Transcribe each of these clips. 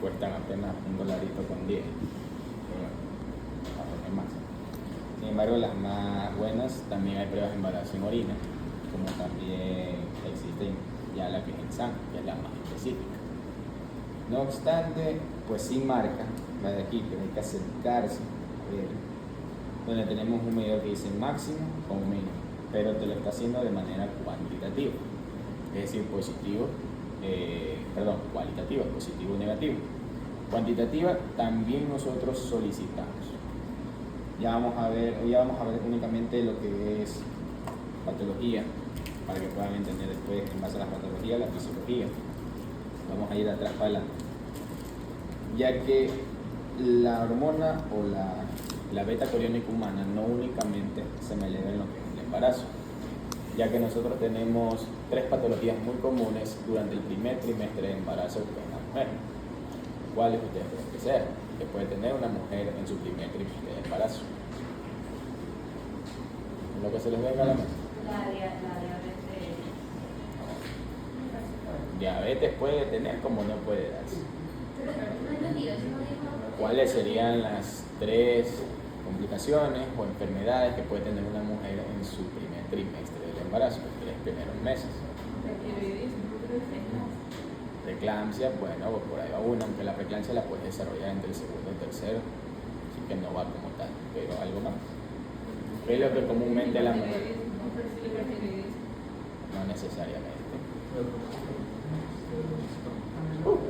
cuestan apenas $1.10. Pero bueno, es más. Sin embargo, las más buenas, también hay pruebas de embarazo en orina, como también existen ya la que es en sangre, que es la más específica. No obstante, pues sí marca, la de aquí, pero hay que acercarse a ver, donde tenemos un medidor que dice máximo o mínimo, pero te lo está haciendo de manera cuantitativa, es decir, cualitativa, positivo o negativo. Cuantitativa también nosotros solicitamos. Ya vamos a ver únicamente lo que es patología, para que puedan entender después en base a la patología la fisiología. Vamos a ir de atrás para adelante, ya que la hormona o la beta coriónica humana no únicamente se me eleva en lo que es el embarazo, ya que nosotros tenemos 3 patologías muy comunes durante el primer trimestre de embarazo en la mujer. ¿Cuáles ustedes creen que sean? Que puede tener una mujer en su primer trimestre de embarazo. ¿Lo que se les venga a la mente? La diabetes. Diabetes puede tener como no puede darse. ¿Cuáles serían las 3 complicaciones o enfermedades que puede tener una mujer en su primer trimestre del embarazo, los 3 primeros meses? Preeclampsia, bueno, por ahí va una, aunque la preeclampsia la puedes desarrollar entre el segundo y tercero, así que no va como tal, pero algo más. ¿Qué es lo que comúnmente la mujer? No necesariamente.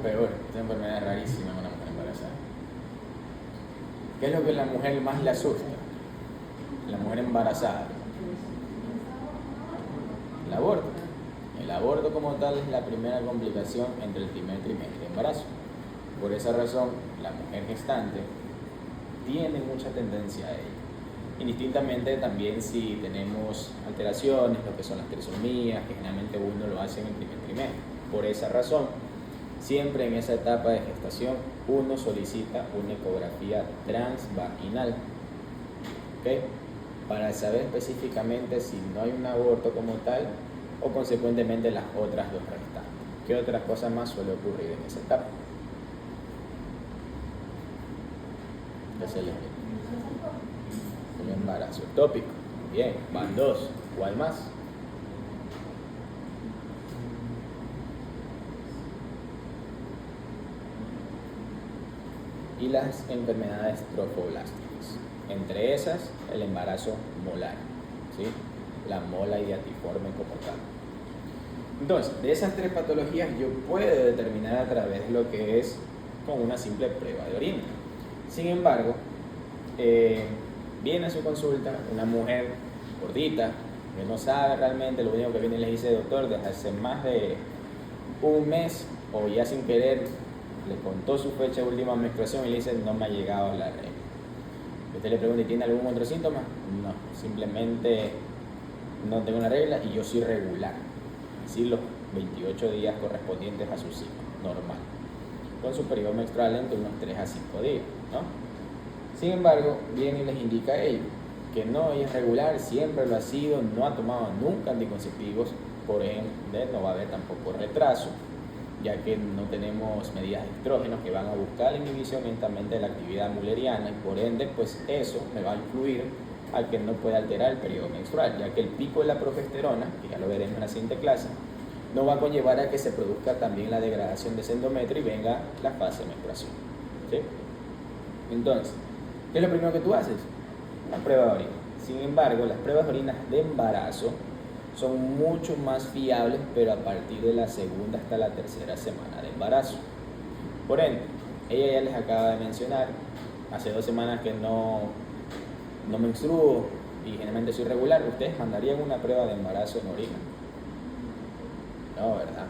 Peor, esta enfermedad es rarísima en una mujer embarazada. ¿Qué es lo que a la mujer más le asusta? La mujer embarazada. El aborto. El aborto como tal es la primera complicación entre el primer trimestre de embarazo. Por esa razón, la mujer gestante tiene mucha tendencia a ello. Indistintamente también si tenemos alteraciones, lo que son las trisomías, que generalmente uno lo hace en el primer trimestre. Por esa razón, siempre en esa etapa de gestación uno solicita una ecografía transvaginal, ¿okay? Para saber específicamente si no hay un aborto como tal o consecuentemente las otras 2 restantes. ¿Qué otras cosas más suele ocurrir en esa etapa? El embarazo ectópico. Bien, van 2. ¿Cuál más? Y las enfermedades trofoblásticas. Entre esas, el embarazo molar, ¿sí? La mola hiatiforme como tal. Entonces, de esas 3 patologías yo puedo determinar a través de lo que es con una simple prueba de orina. Sin embargo, viene a su consulta una mujer gordita que no sabe realmente, lo único que viene y le dice: doctor, desde hace más de un mes o ya sin querer le contó su fecha de última menstruación y le dice: no me ha llegado la regla. Usted le pregunta: ¿y tiene algún otro síntoma? No, simplemente no tengo una regla y yo soy regular, es decir, los 28 días correspondientes a su ciclo normal, con su periodo menstrual entre unos 3 a 5 días, ¿no? Sin embargo, viene y les indica a ellos que no es regular, siempre lo ha sido, no ha tomado nunca anticonceptivos, por ende no va a haber tampoco retraso, ya que no tenemos medidas de estrógenos que van a buscar la inhibición lentamente de la actividad mulleriana y por ende pues eso me va a influir a que no pueda alterar el periodo menstrual, ya que el pico de la progesterona, que ya lo veremos en la siguiente clase, no va a conllevar a que se produzca también la degradación de ese endometrio y venga la fase de menstruación, ¿sí? Entonces, ¿qué es lo primero que tú haces? La prueba de orina. Sin embargo, las pruebas de orina de embarazo son mucho más fiables, pero a partir de la segunda hasta la tercera semana de embarazo. Por ende, ella ya les acaba de mencionar, hace 2 semanas que no menstruo y generalmente soy regular. ¿Ustedes mandarían una prueba de embarazo en orina? No, ¿verdad?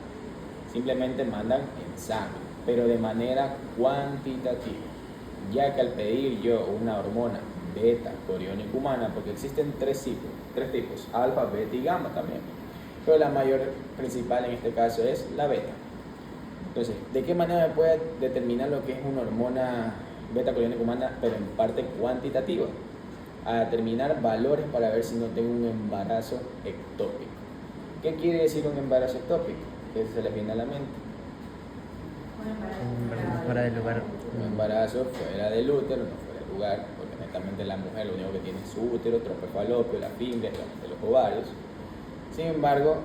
Simplemente mandan en sangre, pero de manera cuantitativa, ya que al pedir yo una hormona beta coriónica humana, porque existen 3 tipos, alfa, beta y gamma también, pero la mayor principal en este caso es la beta. Entonces, ¿de qué manera me puede determinar lo que es una hormona beta coriónica humana, pero en parte cuantitativa? A determinar valores para ver si no tengo un embarazo ectópico. ¿Qué quiere decir un embarazo ectópico? ¿Qué se les viene a la mente? Fuera del lugar. Un embarazo fuera del útero, no fuera del lugar, porque netamente la mujer lo único que tiene es su útero, trompa de falopio, la fimbres, de los ovarios. Sin embargo,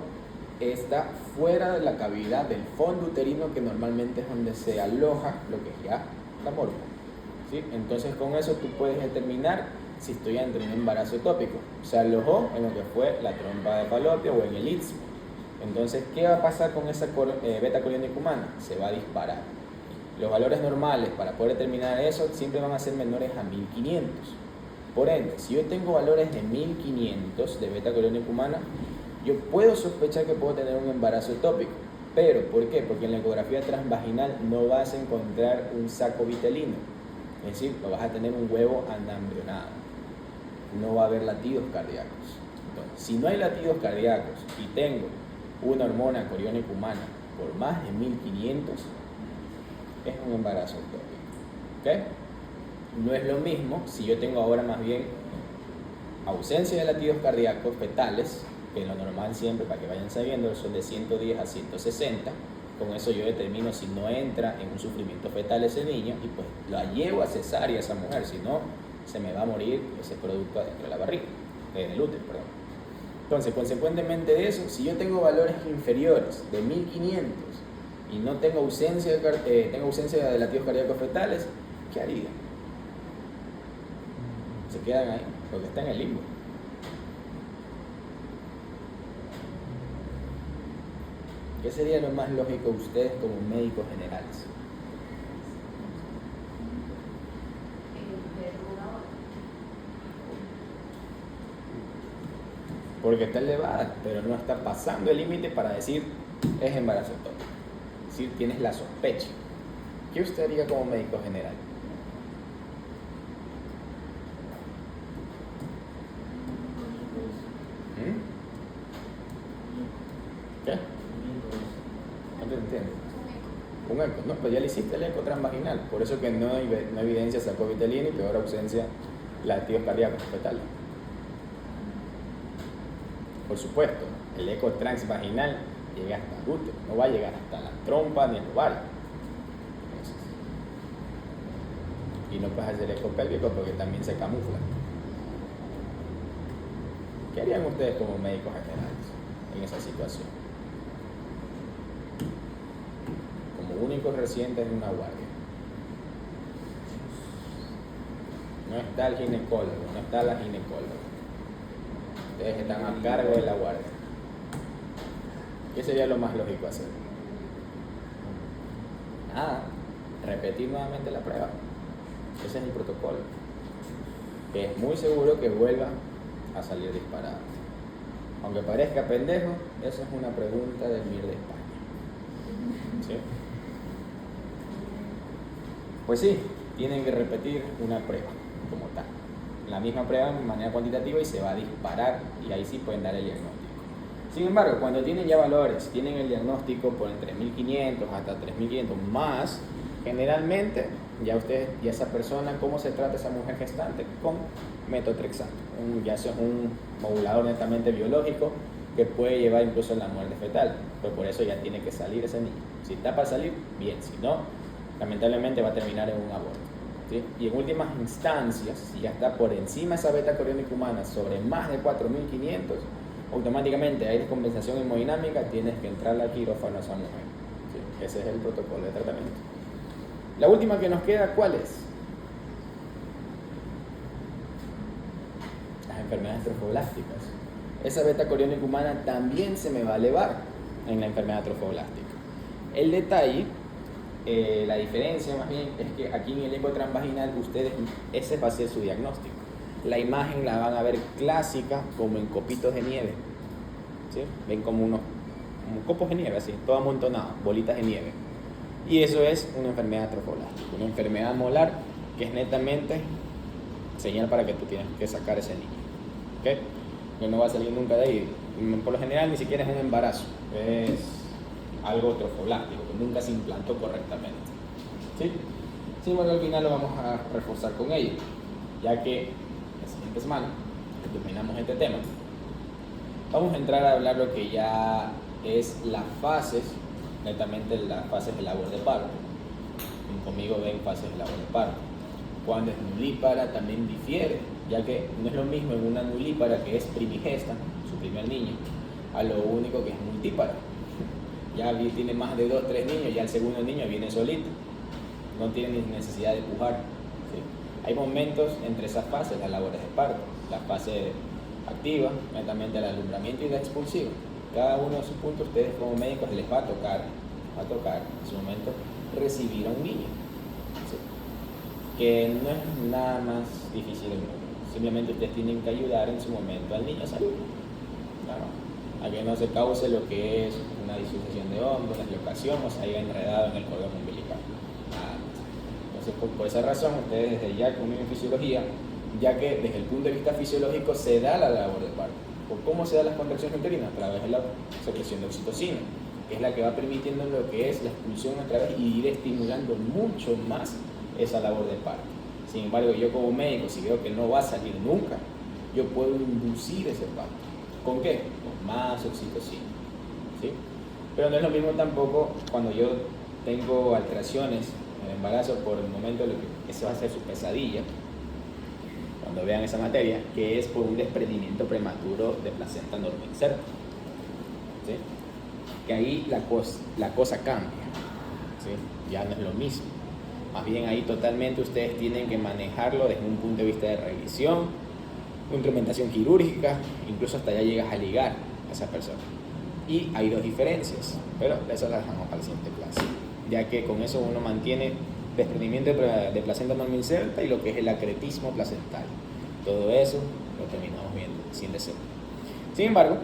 está fuera de la cavidad del fondo uterino, que normalmente es donde se aloja lo que es ya la morfa. ¿Sí? Entonces con eso tú puedes determinar si estoy ante un embarazo ectópico. Se alojó en lo que fue la trompa de falopio o en el istmo. Entonces, ¿qué va a pasar con esa beta coriónica humana? Se va a disparar. Los valores normales para poder determinar eso siempre van a ser menores a 1500. Por ende, si yo tengo valores de 1500 de beta coriónica humana, yo puedo sospechar que puedo tener un embarazo ectópico. ¿Pero por qué? Porque en la ecografía transvaginal no vas a encontrar un saco vitelino. Es decir, no vas a tener un huevo anambrionado. No va a haber latidos cardíacos. Entonces, si no hay latidos cardíacos y tengo una hormona coriónica humana por más de 1500, es un embarazo ectópico. ¿Okay? No es lo mismo si yo tengo ahora más bien ausencia de latidos cardíacos fetales, que lo normal siempre, para que vayan sabiendo, son de 110 a 160. Con eso yo determino si no entra en un sufrimiento fetal ese niño y pues la llevo a cesárea a esa mujer, si no se me va a morir ese producto adentro de la barriga, del útero, perdón. Entonces, consecuentemente de eso, si yo tengo valores inferiores de 1500 y no tengo ausencia de latidos cardíacos fetales, ¿qué haría? Se quedan ahí, porque está en el limbo. ¿Qué sería lo más lógico ustedes como médicos generales? Porque está elevada, pero no está pasando el límite para decir es embarazo ectópico. Es decir, tienes la sospecha. ¿Qué usted haría como médico general? ¿Qué? No te entiendo. Un eco. No, pues ya le hiciste el eco transvaginal. Por eso que no evidencia saco vitelino y peor ausencia latidos cardíacos fetales. Por supuesto, el eco transvaginal llega hasta el útero, no va a llegar hasta la trompa ni el ovario. Y no puedes hacer eco pélvico porque también se camufla. ¿Qué harían ustedes como médicos generales en esa situación? Como únicos residentes de una guardia. No está el ginecólogo, no está la ginecóloga. Ustedes están a cargo de la guardia. ¿Qué sería lo más lógico hacer? Nada, repetir nuevamente la prueba. Ese es el protocolo. Que es muy seguro que vuelva a salir disparado. Aunque parezca pendejo, esa es una pregunta del MIR de España. ¿Sí? Pues sí, tienen que repetir una prueba como tal. La misma prueba de manera cuantitativa y se va a disparar y ahí sí pueden dar el diagnóstico. Sin embargo, cuando tienen ya valores, tienen el diagnóstico por entre 1500 hasta 3500 más, generalmente ya esa persona, ¿cómo se trata esa mujer gestante? Con metotrexato, ya sea un modulador netamente biológico que puede llevar incluso a la muerte fetal, pero por eso ya tiene que salir ese niño. Si está para salir, bien, si no, lamentablemente va a terminar en un aborto. ¿Sí? Y en últimas instancias, si ya está por encima esa beta coriónica humana sobre más de 4500, automáticamente hay descompensación hemodinámica, tienes que entrar a quirófano a esa mujer. ¿Sí? Ese es el protocolo de tratamiento. La última que nos queda, ¿cuál es? Las enfermedades trofoblásticas. Esa beta coriónica humana también se me va a elevar en la enfermedad trofoblástica. El detalle, la diferencia más bien, es que aquí en el eco transvaginal ese va a ser su diagnóstico. La imagen la van a ver clásica como en copitos de nieve. ¿Sí? Ven como copos de nieve, así, todo amontonado, bolitas de nieve. Y eso es una enfermedad trofoblástica, una enfermedad molar que es netamente señal para que tú tienes que sacar ese niño. ¿Okay? Que no va a salir nunca de ahí. Por lo general ni siquiera es un embarazo, es algo trofoblástico, que nunca se implantó correctamente. ¿Sí? Sin embargo, al final lo vamos a reforzar con ello, ya que la siguiente semana que terminamos este tema, vamos a entrar a hablar lo que ya es las fases netamente las fases de labor de parto. Conmigo ven fases de labor de parto. Cuando es nulípara también difiere, ya que no es lo mismo en una nulípara que es primigesta, su primer niño, a lo único que es multípara. Ya tiene más de 2, 3 niños, ya el segundo niño viene solito, no tiene ni necesidad de pujar. ¿Sí? Hay momentos entre esas fases, las labores de parto, la fase activa, netamente el alumbramiento y la expulsiva. Cada uno de sus puntos, ustedes como médicos les va a tocar en su momento recibir a un niño. ¿Sí? Que no es nada más difícil del mundo. Simplemente ustedes tienen que ayudar en su momento al niño a salir. Claro. A que no se cause lo que es una disociación de hombros, deslocación o se haya enredado en el cordón umbilical. Entonces, por esa razón, ustedes desde ya conmigo en fisiología, ya que desde el punto de vista fisiológico se da la labor de parto. ¿Cómo se dan las contracciones uterinas? A través de la secreción de oxitocina, que es la que va permitiendo lo que es la expulsión a través y ir estimulando mucho más esa labor de parto. Sin embargo, yo como médico, si veo que no va a salir nunca, yo puedo inducir ese parto. ¿Con qué? Con más oxitocina. ¿Sí? Pero no es lo mismo tampoco cuando yo tengo alteraciones en el embarazo por el momento de lo que eso va a ser su pesadilla, cuando vean esa materia, que es por un desprendimiento prematuro de placenta normoinserta. ¿Sí? Que ahí la cosa cambia. ¿Sí? Ya no es lo mismo. Más bien ahí totalmente ustedes tienen que manejarlo desde un punto de vista de revisión, implementación quirúrgica, incluso hasta ya llegas a ligar a esa persona. Y hay dos diferencias, pero eso las dejamos para la siguiente clase, ya que con eso uno mantiene desprendimiento de placenta normoinserta y lo que es el acretismo placental. Todo eso lo terminamos viendo sin deseo. Sin embargo,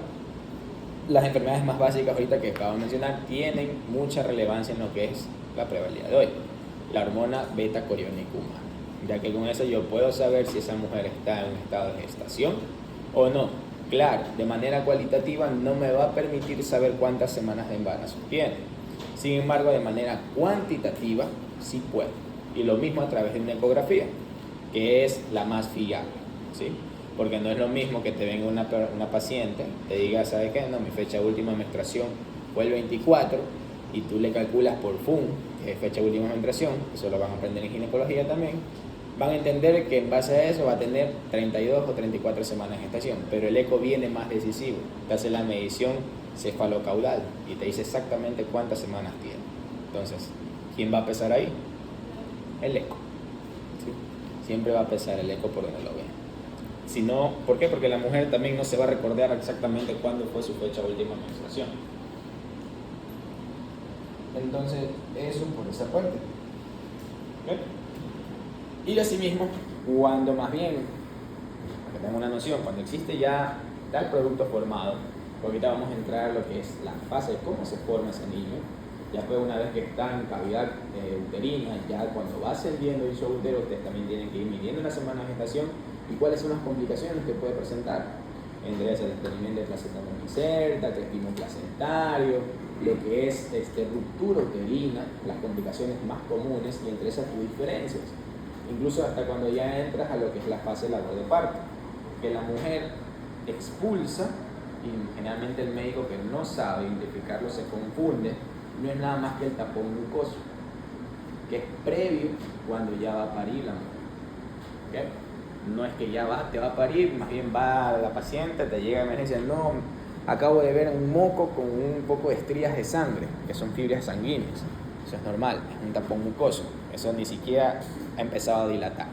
las enfermedades más básicas ahorita que acabo de mencionar tienen mucha relevancia en lo que es la prueba del día de hoy, la hormona beta-coriónica humana, ya que con eso yo puedo saber si esa mujer está en un estado de gestación o no. Claro, de manera cualitativa no me va a permitir saber cuántas semanas de embarazo tiene. Sin embargo, de manera cuantitativa sí puedo. Y lo mismo a través de una ecografía, que es la más fiable, ¿sí? Porque no es lo mismo que te venga una paciente, te diga, ¿sabe qué? No, mi fecha de última menstruación fue el 24 y tú le calculas por FUN, que es fecha de última menstruación, eso lo van a aprender en ginecología también, van a entender que en base a eso va a tener 32 o 34 semanas de gestación, pero el eco viene más decisivo, te hace la medición cefalocaudal y te dice exactamente cuántas semanas tiene. Entonces, ¿quién va a pesar ahí? El eco. ¿Sí? Siempre va a pesar el eco por donde lo vean. Si no, ¿por qué? Porque la mujer también no se va a recordar exactamente cuándo fue su fecha de última menstruación. Entonces, eso por esa parte. ¿Okay? Y asimismo, cuando más bien, para que tengan una noción, cuando existe ya tal producto formado, ahorita vamos a entrar a lo que es la fase de cómo se forma ese niño. Ya fue una vez que está en cavidad uterina, ya cuando va ascendiendo dicho útero, ustedes también tienen que ir midiendo la semana de gestación y cuáles son las complicaciones que puede presentar. Entre ellas el desprendimiento de placenta normoinserta, acretismo placentario, lo que es ruptura uterina, las complicaciones más comunes y entre esas tus diferencias. Incluso hasta cuando ya entras a lo que es la fase de labor de parto, que la mujer expulsa y generalmente el médico que no sabe identificarlo se confunde, no es nada más que el tapón mucoso, que es previo cuando ya va a parir la mujer. ¿Okay? No es que ya te va a parir, más bien va la paciente, te llega a emergencia, no, acabo de ver un moco con un poco de estrías de sangre, que son fibras sanguíneas. Eso es normal, es un tapón mucoso, eso ni siquiera ha empezado a dilatar.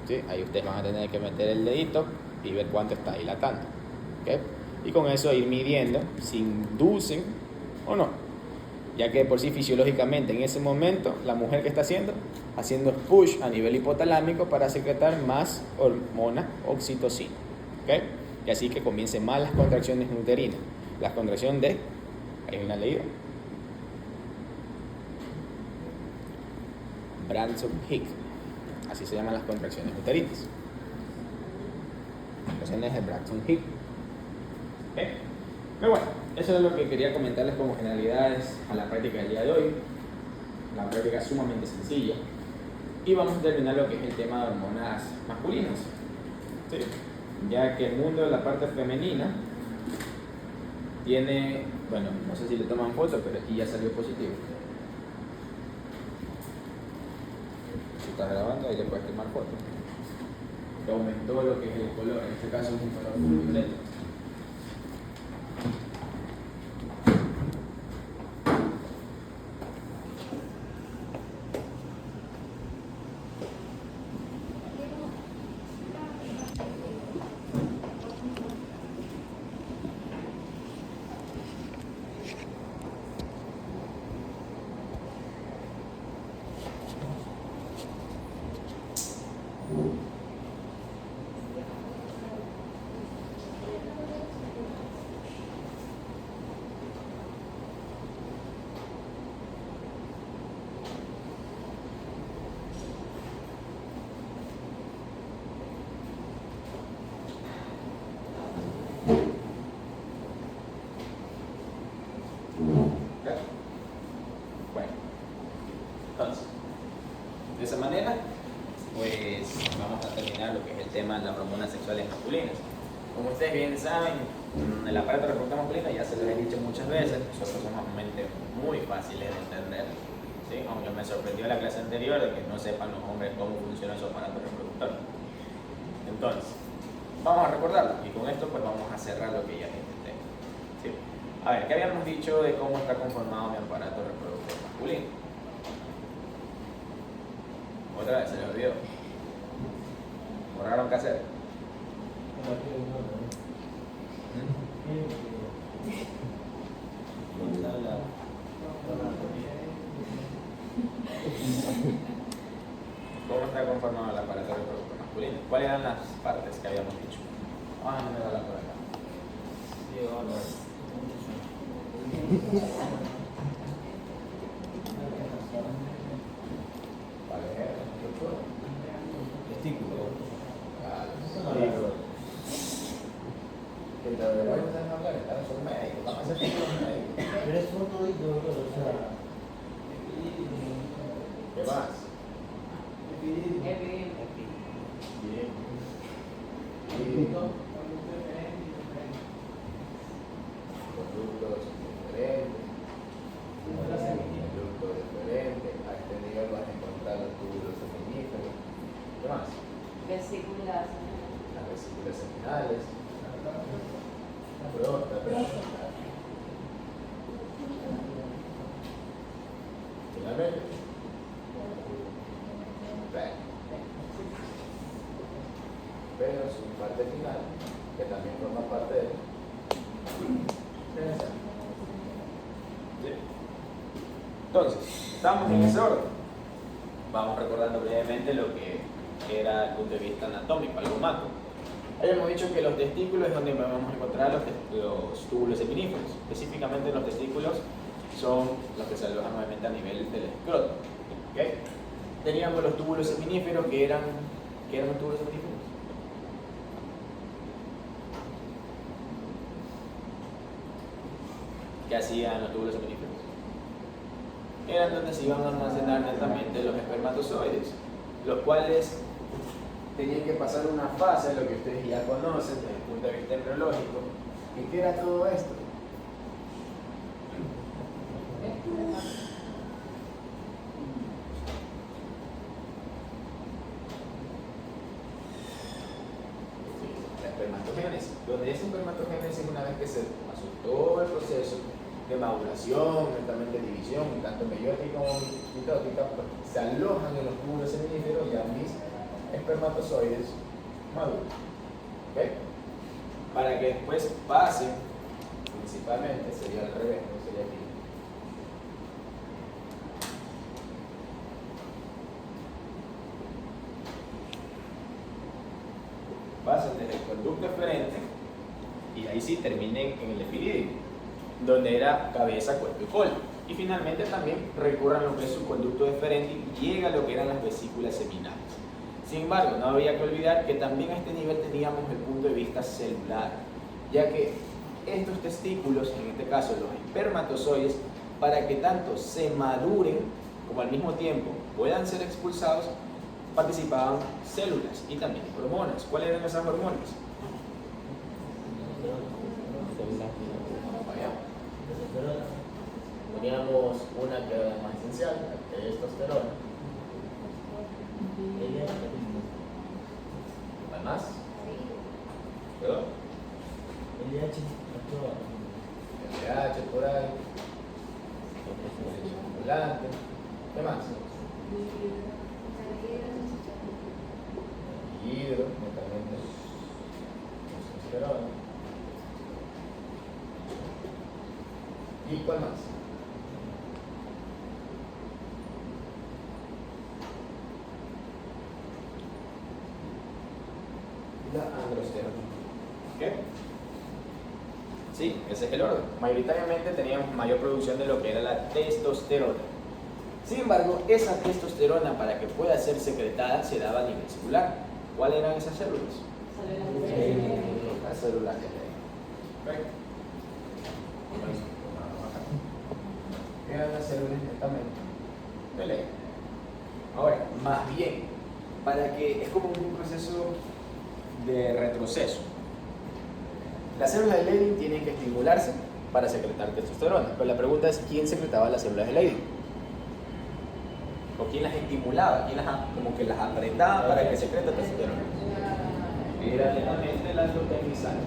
¿Sí? Ahí ustedes van a tener que meter el dedito y ver cuánto está dilatando. ¿Okay? Y con eso ir midiendo si inducen o no, ya que por sí fisiológicamente en ese momento la mujer que está haciendo push a nivel hipotalámico para secretar más hormona oxitocina. ¿Okay? Y así que comiencen más las contracciones uterinas, las contracciones de, hay una leída, Braxton-Hicks, así se llaman las contracciones uterinas, contracciones de Braxton-Hicks. ¿Okay? Pero bueno, eso es lo que quería comentarles como generalidades a la práctica del día de hoy. La práctica es sumamente sencilla. Y vamos a terminar lo que es el tema de hormonas masculinas. ¿Sí? Ya que el mundo de la parte femenina tiene, bueno, no sé si le toman foto, pero aquí ya salió positivo. Si estás grabando, ahí le puedes tomar foto. Que aumentó lo que es el color, en este caso es un color muy violeta. Bueno, entonces, de esa manera, pues vamos a terminar lo que es el tema de las hormonas sexuales masculinas. Como ustedes bien saben, el aparato reproductor masculino, ya se les he dicho muchas veces, nosotros somos mente muy fáciles de entender. ¿Sí? Aunque me sorprendió la clase anterior de que no sepan los hombres cómo funciona su aparato reproductor. Entonces, vamos a recordarlo y con esto pues vamos a cerrar lo que ya intenté. ¿Sí? A ver, ¿qué habíamos dicho de cómo está conformado mi aparato reproductor masculino? Otra vez, se les olvidó. ¿Borraron qué hacer? ¿Cómo está conformado el aparato reproductor masculino? ¿Cuáles eran las partes que habíamos dicho? Ah, no me da la por acá. ¿Cuál es el estructura? Testículo. Que te vergüenza de no hablar, están en su médico, vamos a hacer un médico. Pero es un todito, o sea. ¿Qué más? Bien. Conductos diferentes. Conductos diferentes. A este nivel vas a encontrar los túbulos seminíferos. ¿Qué más? Vesículas. Las vesículas seminales. La próstata. Finalmente. Pero su parte final, que también forma parte de él. Entonces, estamos en ese orden. Vamos recordando brevemente lo que era el punto de vista anatómico, algo macro. Habíamos dicho que los testículos es donde vamos a encontrar los túbulos epiníferos. Específicamente los testículos son los que se alojan obviamente a nivel del escroto. ¿Okay? Teníamos los túbulos epiníferos que eran los túbulos epiníferos. ¿Qué hacían los túbulos epiníferos? Eran donde se iban a almacenar netamente los espermatozoides, los cuales tenían que pasar una fase, lo que ustedes ya conocen desde el punto de vista embriológico. ¿Y qué era todo esto? La espermatogénesis, donde esa espermatogénesis, una vez que se pasó todo el proceso de maduración, netamente división, tanto meiótica como mitótica, pues, se alojan en los túbulos seminíferos y a mis espermatozoides maduros. ¿Okay? Para que después pasen, principalmente sería al revés, no sería aquí. Pasan desde el conducto eferente y ahí sí terminen en el epidídimo, donde era cabeza, cuerpo y cola. Y finalmente también recurran a lo que es su conducto deferente y llega a lo que eran las vesículas seminales. Sin embargo, no había que olvidar que también a este nivel teníamos el punto de vista celular, ya que estos testículos, en este caso los espermatozoides, para que tanto se maduren como al mismo tiempo puedan ser expulsados, participaban células y también hormonas. ¿Cuáles eran esas hormonas? teníamos una que era la más esencial, la testosterona. ¿Cuál más? ¿Perdón? LH, LH por ahí. Volante. ¿Qué más? Hidro, netamente. Testosterona. ¿Y cuál más? La androsterona. ¿Qué? Sí, ese es el orden. Mayoritariamente teníamos mayor producción de lo que era la testosterona. Sin embargo, esa testosterona, para que pueda ser secretada, se daba a nivel celular. ¿Cuáles eran esas células? Las células de Leydig. Perfecto. ¿Qué eran las células netamente de Leydig? Ahora, más bien, para que es como un proceso de retroceso. Las células de Leydig tienen que estimularse para secretar testosterona. Pero la pregunta es, ¿quién secretaba las células de Leydig? ¿O quién las estimulaba? ¿Quién como que las apretaba para que secrete testosterona? Era netamente la androstenedizaje.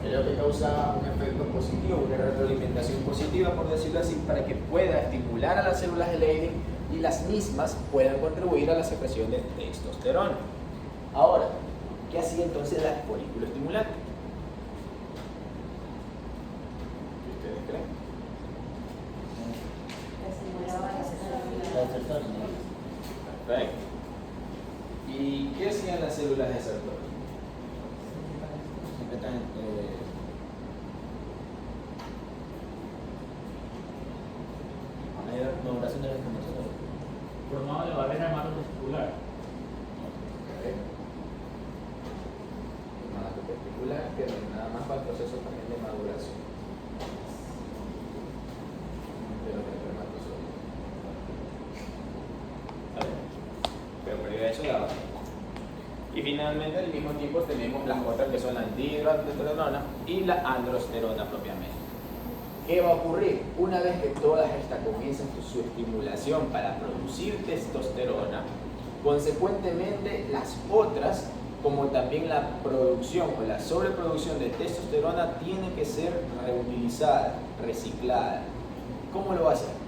Es lo que causa un efecto positivo, una retroalimentación positiva, por decirlo así, para que pueda estimular a las células de Leydig y las mismas puedan contribuir a la secreción de testosterona. Ahora, ¿qué hacía entonces la folículo estimulante? ¿Qué ustedes creen? Perfecto. ¿Y qué hacían las células de Sertoli? Maduración de la información. Formado de barrera hematotesticular. Hematotesticular, que nada más para el proceso también de maduración de los espermatozoides. Pero por eso daba. Y finalmente al mismo tiempo tenemos las otras que son la dihidrotestosterona y la androsterona propiamente. ¿Qué va a ocurrir? Una vez que todas estas comiencen su estimulación para producir testosterona, consecuentemente las otras, como también la producción o la sobreproducción de testosterona, tiene que ser reutilizada, reciclada. ¿Cómo lo va a hacer?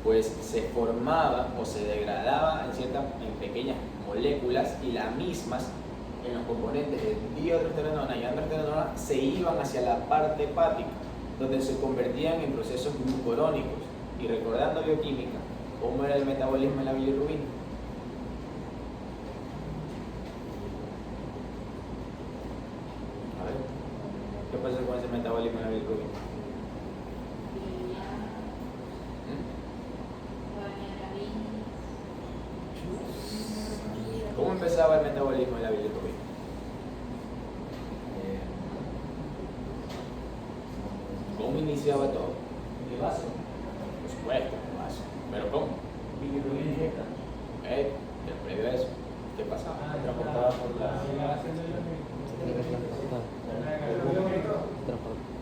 Pues se formaba o se degradaba en pequeñas moléculas y las mismas en los componentes de dihidrotestosterona y androstenediona se iban hacia la parte hepática, donde se convertían en procesos glucurónicos. Y recordando bioquímica, ¿cómo era el metabolismo de la bilirrubina? A ver, ¿qué pasa con ese metabolismo de la bilirrubina? ¿Cómo empezaba el metabolismo de la bilirrubina? ¿Cómo iniciaba todo? ¿De vaso? Por supuesto, el vaso. ¿Pero cómo? Bilirrubina directa. Después de eso, ¿qué pasaba? Transportada por la.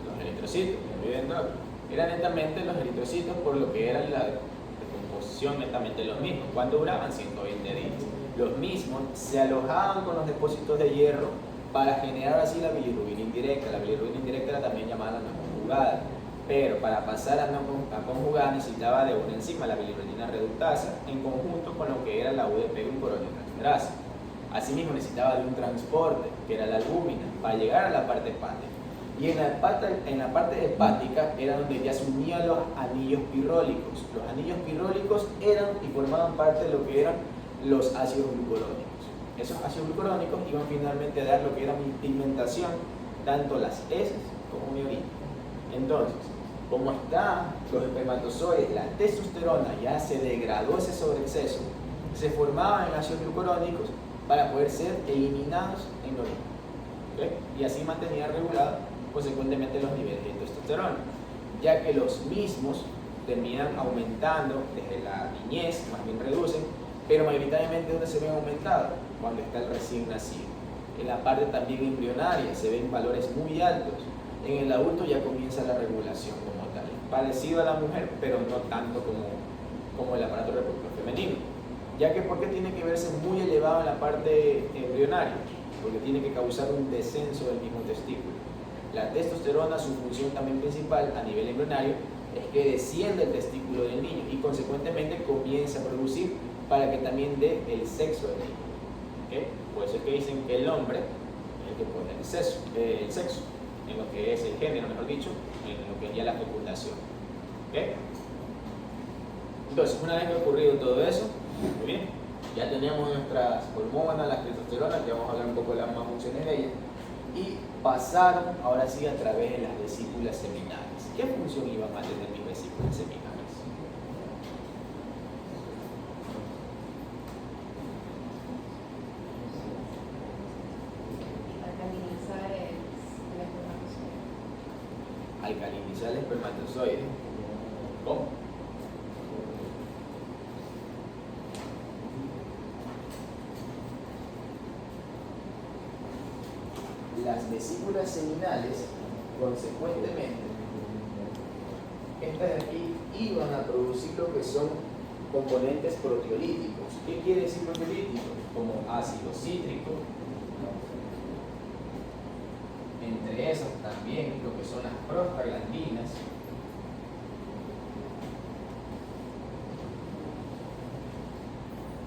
Los eritrocitos, muy bien, ¿no? Eran netamente los eritrocitos por lo que era la decomposición netamente los mismos. ¿Cuánto duraban? 120 días. Los mismos se alojaban con los depósitos de hierro para generar así la bilirrubina indirecta. La bilirrubina indirecta era también llamada la no conjugada, pero para pasar a conjugada necesitaba de una enzima, la bilirrubina reductasa, en conjunto con lo que era la UDP glucuroniotransferasa. Asimismo necesitaba de un transporte, que era la albúmina, para llegar a la parte hepática. Y en la parte hepática era donde ya se unían los anillos pirrólicos. Los anillos pirrólicos eran y formaban parte de lo que eran los ácidos glucurónicos. Esos ácidos glucurónicos iban finalmente a dar lo que era mi pigmentación, tanto las heces como mi orina. Entonces, como están los espermatozoides, la testosterona ya se degradó ese sobreexceso, se formaban en ácidos glucurónicos para poder ser eliminados en la orina. ¿Okay? Y así mantenía regulado consecuentemente los niveles de testosterona, ya que los mismos terminan aumentando desde la niñez, más bien reducen, pero mayoritariamente donde se ven aumentados, cuando está el recién nacido. En la parte también embrionaria se ven valores muy altos. En el adulto ya comienza la regulación como tal, parecido a la mujer, pero no tanto como el aparato reproductor femenino. Ya que ¿por qué tiene que verse muy elevado en la parte embrionaria? Porque tiene que causar un descenso del mismo testículo. La testosterona, su función también principal a nivel embrionario, es que desciende el testículo del niño y consecuentemente comienza a producir para que también dé el sexo del niño. ¿Okay? Por eso es que dicen que el hombre es el que pone el sexo, en lo que es el género, mejor dicho, en lo que es ya la fecundación. ¿Okay? Entonces, una vez que ha ocurrido todo eso, muy bien, ya tenemos nuestras hormonas, la testosterona, que vamos a hablar un poco de las más funciones de ellas, y pasaron ahora sí a través de las vesículas seminales. ¿Qué función iban a tener mis vesículas seminales? Alcalinizar el espermatozoide. ¿Cómo? Las vesículas seminales, consecuentemente, estas de aquí iban a producir lo que son componentes proteolíticos. ¿Qué quiere decir proteolítico? Como ácido cítrico, entre esas también lo que son las prostaglandinas,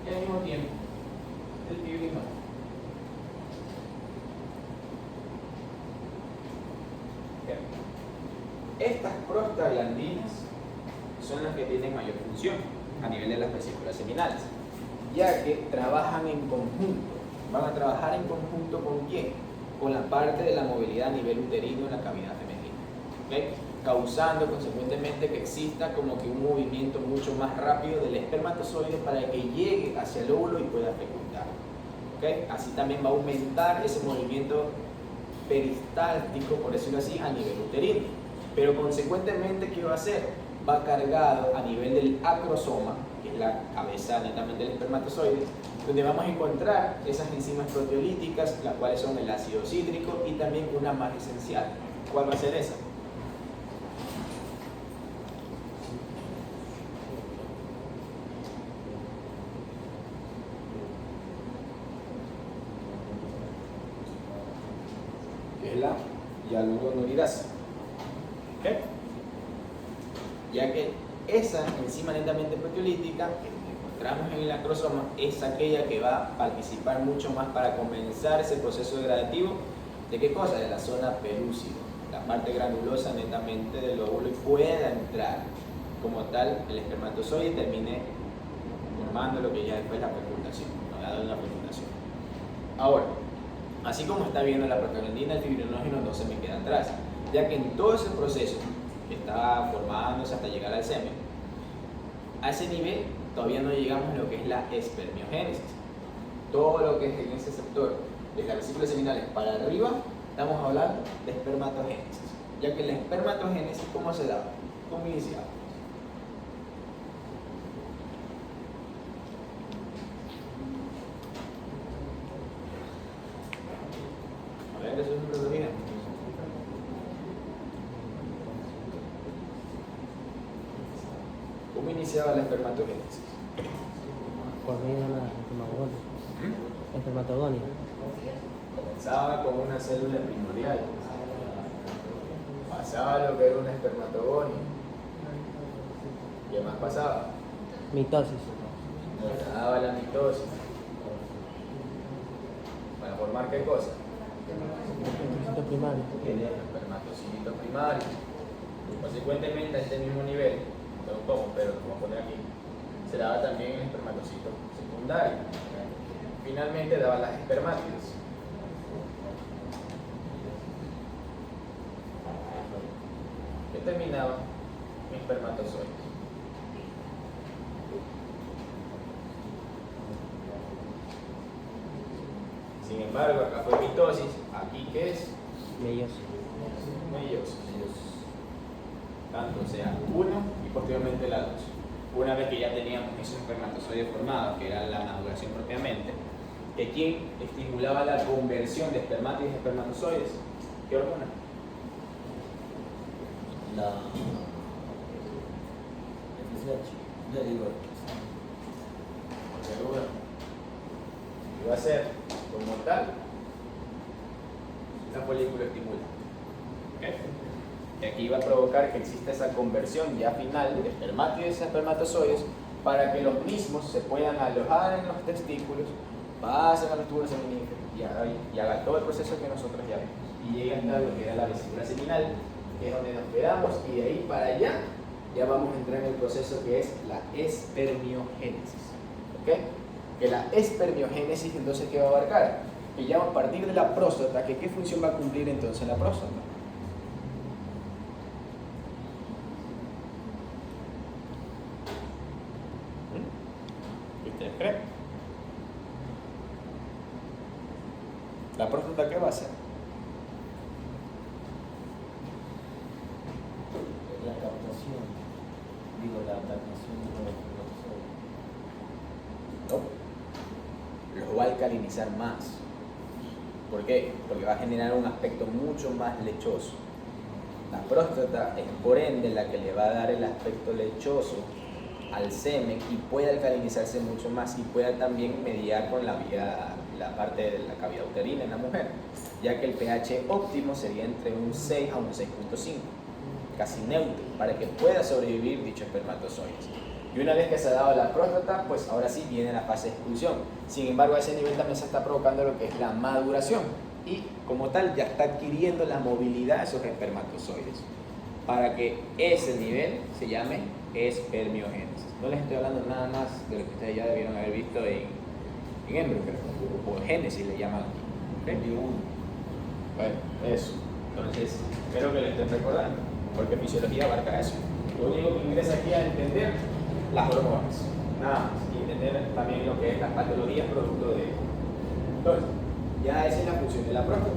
y al mismo tiempo el fibrinol. Estas prostaglandinas son las que tienen mayor función a nivel de las vesículas seminales, ya que trabajan en conjunto. ¿Van a trabajar en conjunto con quién? Con la parte de la movilidad a nivel uterino en la cavidad femenina, ¿okay? Causando consecuentemente que exista como que un movimiento mucho más rápido del espermatozoide para que llegue hacia el óvulo y pueda fecundar, ¿okay? Así también va a aumentar ese movimiento peristáltico, por decirlo así, a nivel uterino. Pero consecuentemente, ¿qué va a hacer? Va cargado a nivel del acrosoma, que es la cabeza netamente del espermatozoide, donde vamos a encontrar esas enzimas proteolíticas, las cuales son el ácido cítrico y también una más esencial. ¿Cuál va a ser esa? Que es la hialuronidasa. ¿Okay? Ya que esa enzima netamente proteolítica que encontramos en el acrosoma es aquella que va a participar mucho más para comenzar ese proceso degradativo de qué cosa, de la zona pelúcida, la parte granulosa netamente del óvulo, y pueda entrar como tal el espermatozoide y termine formando lo que ya después es la fecundación, no dado una fecundación. Ahora, así como está viendo la prostaglandina, el fibrinógeno no se me queda atrás, ya que en todo ese proceso que está formándose hasta llegar al semen, a ese nivel todavía no llegamos a lo que es la espermiogénesis. Todo lo que es en ese sector, desde las vesículas seminales para arriba, estamos hablando de espermatogénesis, ya que la espermatogénesis, ¿cómo se da? ¿Cómo iniciaba? A ver, eso es un proteína. ¿Cómo iniciaba la espermatogénesis? Por medio de la espermatogonia. Comenzaba con una célula primordial, pasaba lo que era una espermatogonia. ¿Qué más pasaba? Mitosis. Daba la mitosis. ¿Para formar qué cosa? Espermatozoide primario. El espermatocito primario. Consecuentemente, a este mismo nivel, no un poco, pero lo voy a poner aquí, se daba también el espermatocito secundario. Finalmente daba las espermátides. Que terminaba en espermatozoides. Sin embargo, acá fue mitosis, aquí ¿qué es? Meiosis. Meiosis. tanto sea uno y posteriormente la 2. Una vez que ya teníamos esos espermatozoides formados, que era la maduración propiamente, que quien estimulaba la conversión de espermátidos y espermatozoides, ¿qué hormona? La FSH. Ya digo. Porque bueno, iba a ser como tal la folículo estimulante. ¿Okay? Y aquí va a provocar que exista esa conversión ya final de espermátidos y espermatozoides para que los mismos se puedan alojar en los testículos, pasen a los túbulos seminíferos y haga todo el proceso que nosotros ya vimos. Y llegue hasta lo que era la vesícula seminal, que es donde nos quedamos, y de ahí para allá ya vamos a entrar en el proceso que es la espermiogénesis. ¿Okay? Que la espermiogénesis entonces ¿qué va a abarcar? Que ya a partir de la próstata, que ¿qué función va a cumplir entonces la próstata? ¿Qué ustedes creen? ¿La próstata qué va a hacer? La captación. Digo, la captación de los espermatozoides. No. Los va a alcalinizar más. ¿Por qué? Porque va a generar un aspecto mucho más lechoso. La próstata es por ende la que le va a dar el aspecto lechoso al semen y puede alcalinizarse mucho más y puede también mediar con la parte de la cavidad uterina en la mujer, ya que el pH óptimo sería entre un 6 a un 6.5, casi neutro, para que pueda sobrevivir dicho espermatozoides. Y una vez que se ha dado la próstata, pues ahora sí viene la fase de expulsión. Sin embargo, a ese nivel también se está provocando lo que es la maduración y como tal ya está adquiriendo la movilidad de esos espermatozoides para que ese nivel se llame espermiogénesis. No les estoy hablando nada más de lo que ustedes ya debieron haber visto en embrión, o génesis le llaman aquí. ¿Okay? Bueno, eso. Entonces, espero que lo estén recordando, porque fisiología abarca eso. Lo único que ingresa aquí a entender las hormonas, nada más, y entender también lo que es las patologías producto de ello. Entonces, ya esa es la función de la próstata.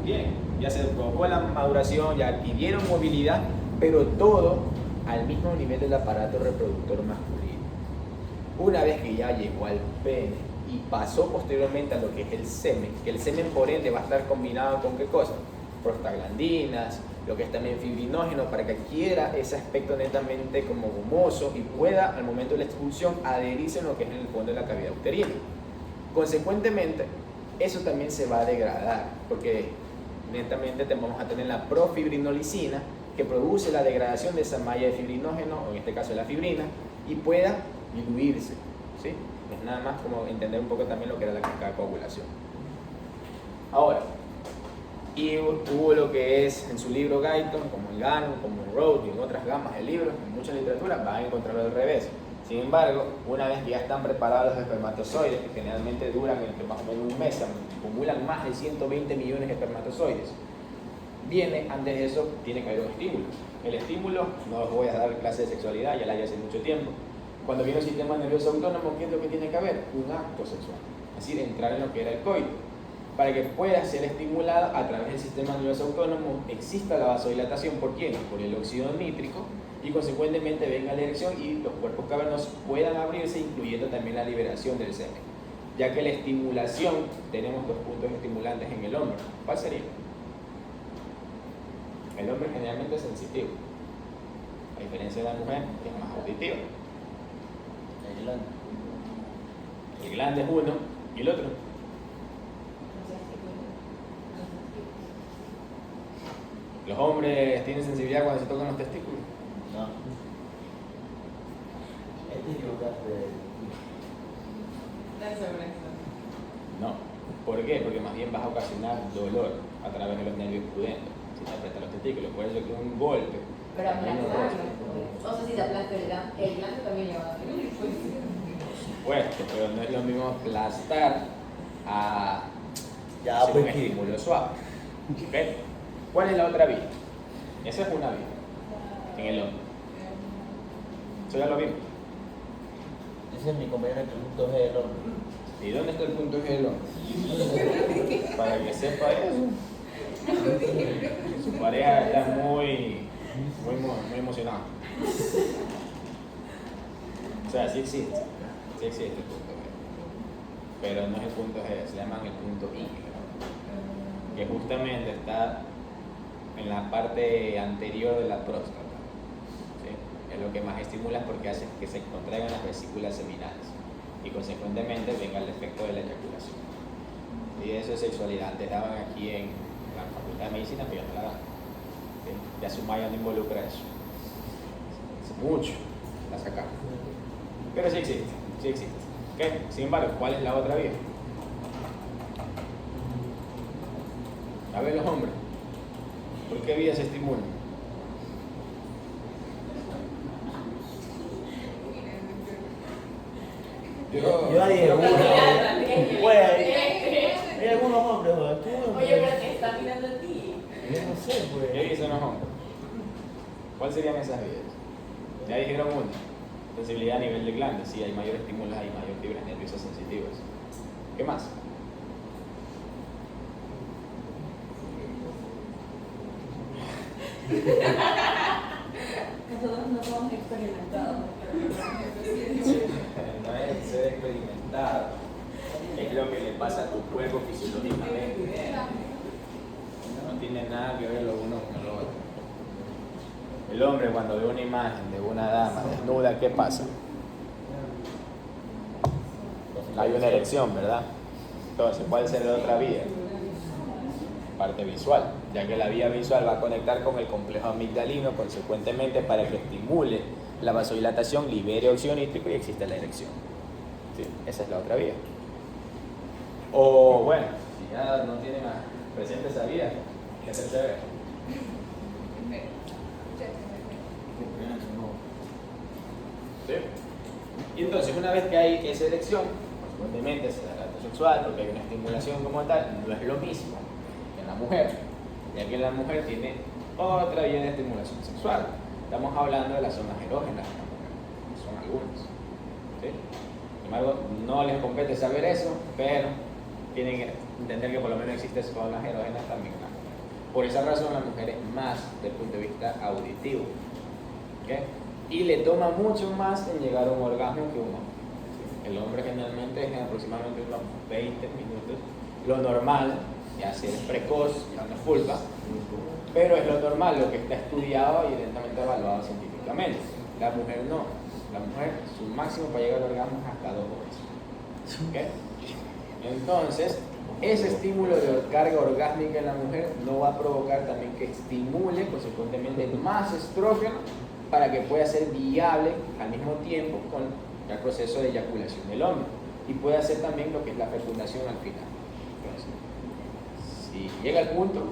Bien, ya se provocó la maduración, ya adquirieron movilidad, pero todo al mismo nivel del aparato reproductor masculino. Una vez que ya llegó al pene y pasó posteriormente a lo que es el semen, que el semen por ende va a estar combinado con ¿qué cosa? Prostaglandinas, lo que es también fibrinógeno, para que adquiera ese aspecto netamente como gomoso y pueda al momento de la expulsión adherirse en lo que es en el fondo de la cavidad uterina. Consecuentemente, eso también se va a degradar, porque netamente vamos a tener la profibrinolicisina, que produce la degradación de esa malla de fibrinógeno, o en este caso de la fibrina, y pueda diluirse, ¿sí? Es nada más como entender un poco también lo que era la coagulación. Ahora, y hubo lo que es en su libro Guyton, como el Gannon, como el Rhodes y en otras gamas de libros, en mucha literatura, van a encontrarlo al revés. Sin embargo, una vez que ya están preparados los espermatozoides, que generalmente duran entre más o menos un mes, acumulan más de 120 millones de espermatozoides, viene, antes de eso, tiene que haber un estímulo. El estímulo, no os voy a dar clase de sexualidad, ya la hay hace mucho tiempo. Cuando viene el sistema nervioso autónomo, ¿qué es lo que tiene que haber? Un acto sexual, es decir, entrar en lo que era el coito. Para que pueda ser estimulada a través del sistema nervioso autónomo, exista la vasodilatación. ¿Por quién? Por el óxido nítrico, y consecuentemente venga la erección y los cuerpos cavernosos puedan abrirse, incluyendo también la liberación del semen. Ya que la estimulación, tenemos dos puntos estimulantes en el hombre. ¿Cuál sería? El hombre generalmente es sensitivo, a diferencia de la mujer, que es más auditiva. El glande. El glande es uno, y el otro. ¿Los hombres tienen sensibilidad cuando se tocan los testículos? No. Este equivocaste. No. ¿Por qué? Porque más bien vas a ocasionar dolor a través de los nervios pudendos si te apretas los testículos. Por eso que un golpe. Pero aplastarlo. No sé si te aplasta el glande también lleva. Por supuesto, pero no es lo mismo aplastar a Ya, un pues, estímulo suave. ¿Ok? ¿Cuál es la otra vía? Esa es una vía en el hombre. Eso ya lo vimos. Ese es mi compañero que el punto G del hombre. ¿Y dónde está el punto G del hombre? Para que sepa eso. Su pareja está muy Muy emocionado. O sea, sí existe el punto G, pero no es el punto G, se llaman el punto I, que justamente está en la parte anterior de la próstata, ¿sí? Es lo que más estimula porque hace que se contraigan las vesículas seminales y consecuentemente venga el efecto de la eyaculación. Y eso es sexualidad. Antes daban aquí en la Facultad de Medicina, pero ya no la dan. ¿Sí? Ya Sumaya no involucra eso. Hace mucho la sacaron. Pero sí existe. ¿Okay? Sin embargo, ¿cuál es la otra vía? A ver los hombres. ¿Por qué vía se estimulan? Yo dije una. Pues hay algunos hombres, joder. Oye, pero que está mirando a ti. Yo no sé, pues. ¿Qué dicen los hombres? ¿Cuáles serían esas vías? Ya dijeron una. Sensibilidad a nivel de glande. Sí, hay mayor estímulos, hay mayor fibras nerviosas sensitivas. ¿Qué más? Nosotros no somos experimentados. No es ser experimentado, es lo que le pasa a tu cuerpo fisiológicamente. No tiene nada que ver lo uno con lo otro. El hombre cuando ve una imagen de una dama desnuda, ¿qué pasa? Hay una erección, ¿verdad? Entonces, ¿cuál será la otra vía? Parte visual, ya que la vía visual va a conectar con el complejo amigdalino, consecuentemente para que estimule la vasodilatación, libere óxido nítrico y existe la erección. ¿Sí? Esa es la otra vía. O bueno, si ya no tienen presente esa vía, ¿qué tercera vez? ¿Sí? Y entonces, una vez que hay esa erección, consecuentemente se da el acto sexual, porque hay una estimulación como tal, no es lo mismo que en la mujer, ya que la mujer tiene otra vía de estimulación sexual. Estamos hablando de las zonas erógenas de la mujer, que son algunas. ¿Sí? Sin embargo, no les compete saber eso, pero tienen que entender que por lo menos existen zonas erógenas también en la mujer. Por esa razón, la mujer es más desde el punto de vista auditivo. ¿Okay? Y le toma mucho más en llegar a un orgasmo que un hombre. El hombre generalmente es en aproximadamente unos 20 minutos. Lo normal, ya si es precoz, ya no es culpa, pero es lo normal, lo que está estudiado y evidentemente evaluado científicamente. La mujer no. La mujer, su máximo para llegar al orgasmo es hasta 2 horas. ¿Okay? Entonces, ese estímulo de carga orgásmica en la mujer no va a provocar también que estimule consecuentemente más estrógeno para que pueda ser viable al mismo tiempo con el proceso de eyaculación del hombre y pueda hacer también lo que es la fecundación al final. Entonces, si llega al punto,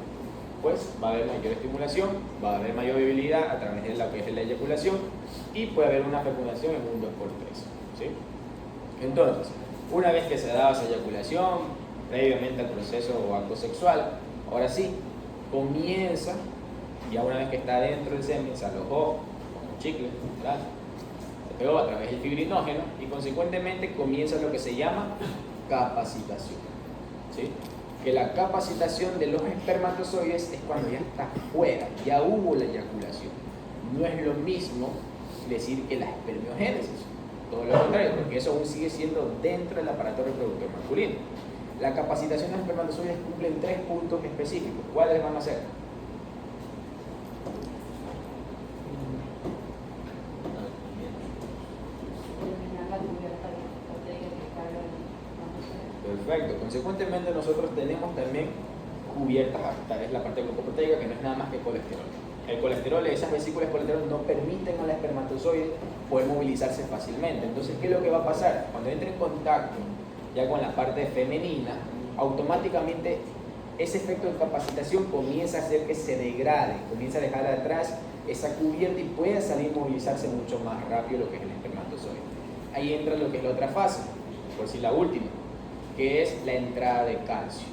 pues va a haber mayor estimulación, va a haber mayor viabilidad a través de lo que es la eyaculación y puede haber una fecundación en un 2x3. ¿Sí? Entonces, una vez que se ha dado esa eyaculación, previamente al proceso o acto sexual, ahora sí, comienza, ya una vez que está dentro del semen, se alojó como un chicle, ¿verdad? Se pegó a través del fibrinógeno y consecuentemente comienza lo que se llama capacitación. ¿Sí? Que la capacitación de los espermatozoides es cuando ya está fuera, ya hubo la eyaculación. No es lo mismo decir que la espermiogénesis, todo lo contrario, porque eso aún sigue siendo dentro del aparato reproductor masculino. La capacitación de los espermatozoides cumple 3 puntos específicos. ¿Cuáles van a ser? Perfecto. Consecuentemente nosotros tenemos también cubiertas, tal es la parte glucoproteica, que no es nada más que colesterol. El colesterol, esas vesículas de colesterol no permiten al espermatozoide poder movilizarse fácilmente. Entonces, ¿qué es lo que va a pasar? Cuando entre en contacto ya con la parte femenina, automáticamente ese efecto de capacitación comienza a hacer que se degrade, comienza a dejar atrás esa cubierta y puede salir movilizarse mucho más rápido lo que es el espermatozoide. Ahí entra lo que es la otra fase, por si la última, que es la entrada de calcio.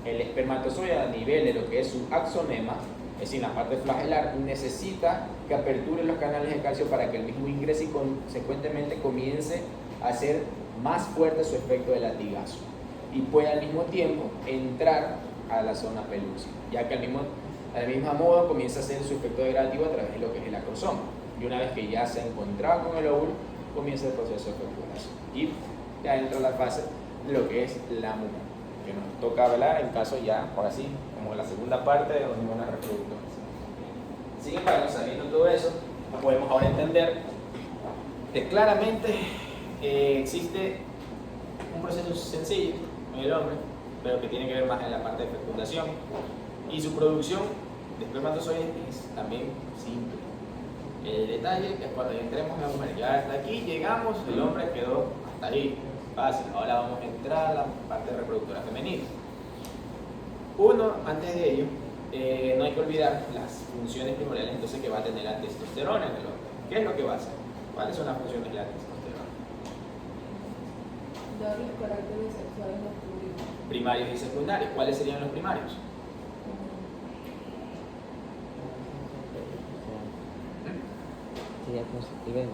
El espermatozoide a nivel de lo que es su axonema, es decir, la parte flagelar, necesita que aperture los canales de calcio para que el mismo ingrese y consecuentemente comience a hacer más fuerte su efecto de latigazo y pueda al mismo tiempo entrar a la zona pelúcida, ya que al Al mismo modo comienza a hacer su efecto degradativa a través de lo que es el acrosoma. Y una vez que ya se ha encontrado con el óvulo, comienza el proceso de fecundación. Y ya entra la fase de lo que es la mujer, que nos toca hablar en caso ya, ahora sí, como la segunda parte de los hormonas reproductores. Sin embargo, sabiendo todo eso, podemos ahora entender que claramente existe un proceso sencillo en el hombre, pero que tiene que ver más en la parte de fecundación, y su producción de espermatozoides es también simple. El detalle es cuando entremos en la mujer. Ya hasta aquí llegamos, el hombre quedó hasta ahí, fácil. Ahora vamos a entrar a la parte reproductora femenina. Uno, antes de ello, no hay que olvidar las funciones primordiales entonces que va a tener la testosterona en el hombre. ¿Qué es lo que va a hacer? ¿Cuáles son las funciones de la testosterona? Dar los caracteres sexuales masculinos. Primarios y secundarios. ¿Cuáles serían los primarios? Sería conceptiveno.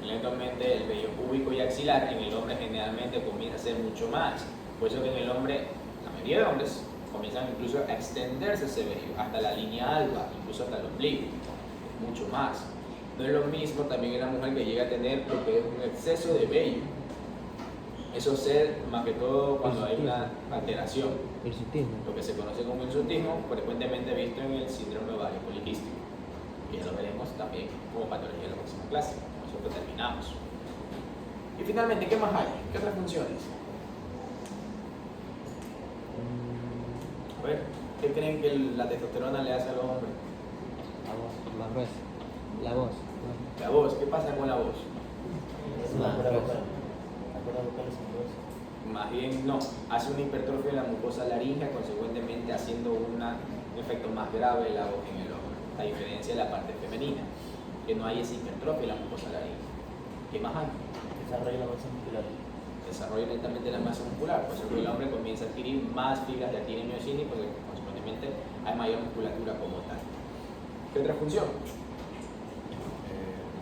Lentamente el vello púbico y axilar en el hombre generalmente comienza a ser mucho más. Por eso que en el hombre, la mayoría de hombres, comienzan incluso a extenderse ese vello hasta la línea alba, incluso hasta el ombligo. Es mucho más. No es lo mismo también en la mujer que llega a tener lo que es un exceso de vello. Eso se más que todo cuando hay una alteración. Hirsutismo. Lo que se conoce como hirsutismo, frecuentemente visto en el síndrome ovario poliquístico. Y ya lo veremos también como patología de la próxima clase. Nosotros terminamos. Y finalmente, ¿qué más hay? ¿Qué otras funciones? A ver, ¿qué creen que la testosterona le hace a los hombres? La voz, más gruesa. La voz. La voz, ¿qué pasa con la voz? Es una cuerda vocal. La cuerda vocal es gruesa. Más bien no, hace una hipertrofia de la mucosa laríngea, consecuentemente haciendo un efecto más grave de la voz en el hombre, a diferencia de la parte femenina, que no hay esa hipertrofia de la mucosa laríngea. ¿Qué más hay? Desarrolla la masa muscular. Desarrollo lentamente la masa muscular, por eso que el hombre comienza a adquirir más fibras de actina y miocina y pues, consecuentemente hay mayor musculatura como tal. ¿Qué otra función?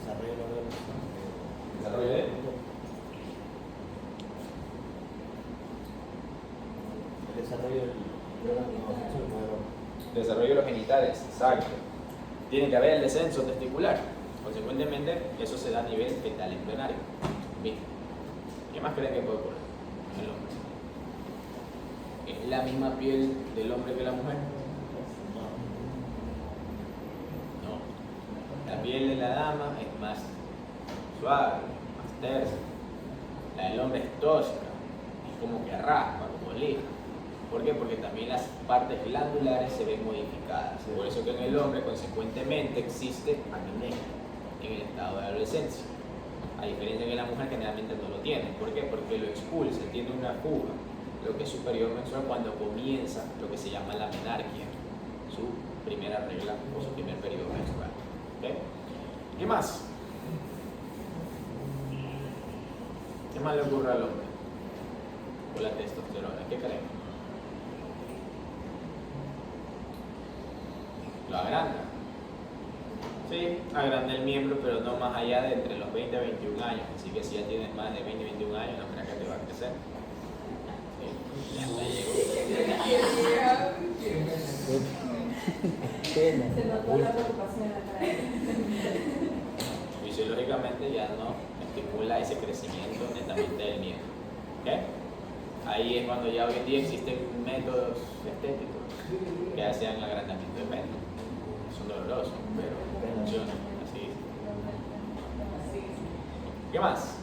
Desarrolla la órganos. Desarrollo de El desarrollo del órgano sexual. desarrollo de los genitales, exacto. Tiene que haber el descenso testicular, consecuentemente eso se da a nivel fetal embrionario. Bien. ¿Qué más creen que puede ocurrir en el hombre? ¿Es la misma piel del hombre que la mujer? No. La piel de la dama es más suave, más tersa. La del hombre es tosca, es como que raspa, como lija. ¿Por qué? Porque también las partes glandulares se ven modificadas. Por eso que en el hombre, consecuentemente, existe acné en el estado de adolescencia. A diferencia que la mujer generalmente no lo tiene. ¿Por qué? Porque lo expulsa, tiene una fuga, lo que es superior menstrual cuando comienza lo que se llama la menarquia, su primera regla o su primer periodo menstrual. ¿Okay? ¿Qué más? ¿Qué más le ocurre al hombre con la testosterona? ¿Qué creen? Lo agranda. Sí, agranda el miembro, pero no más allá de entre los 20 a 21 años. Así que si ya tienes más de 20 a 21 años, no creas que te va a crecer. Sí, ya te llegó. Se notó la preocupación en la cara. Fisiológicamente ya no estimula ese crecimiento netamente del miembro. ¿Okay? Ahí es cuando ya hoy en día existen métodos estéticos que hacen agrandamiento de pene. Son dolorosos, pero funcionan así. ¿Qué más?